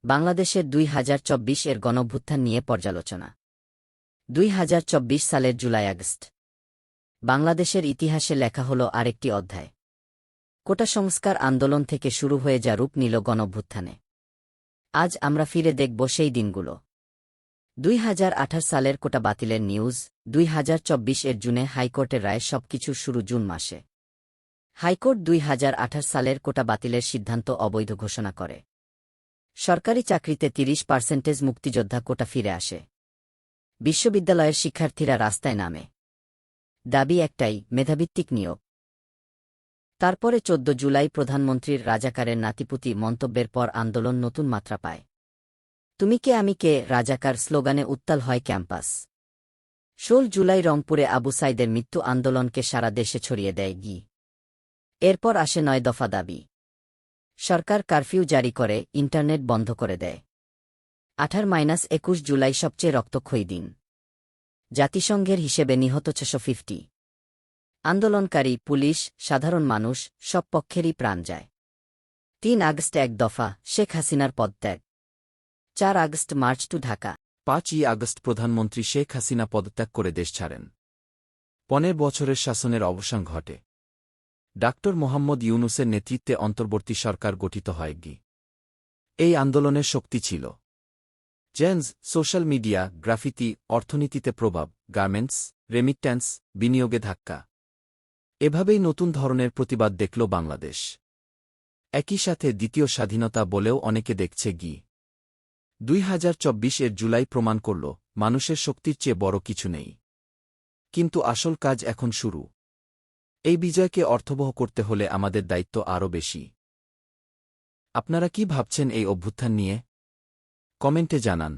বাংলাদেশের 2024 এর গণঅভ্যুত্থান নিয়ে পর্যালোচনা। 2024 সালের জুলাই-আগস্ট বাংলাদেশের ইতিহাসে লেখা হল আরেকটি অধ্যায়। কোটা সংস্কার আন্দোলন থেকে শুরু হয়ে যা রূপ নিল গণঅভ্যুত্থানে। আজ আমরা ফিরে দেখব সেই দিনগুলো। 2018 সালের কোটা বাতিলের নিউজ। 2024 এর জুনে হাইকোর্টের রায়। সবকিছু শুরু জুন মাসে। হাইকোর্ট 2018 সালের কোটা বাতিলের সিদ্ধান্ত অবৈধ ঘোষণা করে। সরকারি চাকরিতে 30% মুক্তিযোদ্ধা কোটা ফিরে আসে। বিশ্ববিদ্যালয়ের শিক্ষার্থীরা রাস্তায় নামে। দাবি একটাই, মেধাভিত্তিক নিয়োগ। তারপরে 14 জুলাই প্রধানমন্ত্রীর রাজাকারের নাতিপুতি মন্তব্যের পর আন্দোলন নতুন মাত্রা পায়। তুমি কে আমি কে, রাজাকার স্লোগানে উত্তাল হয় ক্যাম্পাস। 16 জুলাই রংপুরে আবু সাইদের মৃত্যু আন্দোলনকে সারা দেশে ছড়িয়ে দেয় গি। এরপর আসে 9 দফা দাবি। সরকার কারফিউ জারি করে, ইন্টারনেট বন্ধ করে দেয়। 18-21 জুলাই সবচেয়ে রক্তক্ষয়ী দিন। জাতিসংঘের হিসেবে নিহত 650। আন্দোলনকারী, পুলিশ, সাধারণ মানুষ সব পক্ষেরই প্রাণ যায়। 3 আগস্ট 1 দফা, শেখ হাসিনার পদত্যাগ। 4 আগস্ট মার্চ টু ঢাকা। 5ই আগস্ট প্রধানমন্ত্রী শেখ হাসিনা পদত্যাগ করে দেশ ছাড়েন। 15 বছরের শাসনের অবসান ঘটে। ডাক্তার মোহাম্মদ ইউনূসের নেতৃত্বে অন্তর্বর্তী সরকার গঠিত হয় গি। এই আন্দোলনের শক্তি ছিল জেন্স, সোশ্যাল মিডিয়া, গ্রাফিতি, অর্থনীতিতে প্রভাব, গার্মেন্টস, রেমিট্যান্স, বিনিয়োগে ধাক্কা। এভাবেই নতুন ধরনের প্রতিবাদ দেখল বাংলাদেশ। একই সাথে দ্বিতীয় স্বাধীনতা বলেও অনেকে দেখছে গি। 2024 এর জুলাই প্রমাণ করল, মানুষের শক্তির চেয়ে বড় কিছু নেই। কিন্তু আসল কাজ এখন শুরু। এই বিজয়কে অর্থবহ করতে হলে আমাদের দায়িত্ব আরও বেশি। আপনারা কি ভাবছেন এই অভ্যুত্থান নিয়ে? কমেন্টে জানান।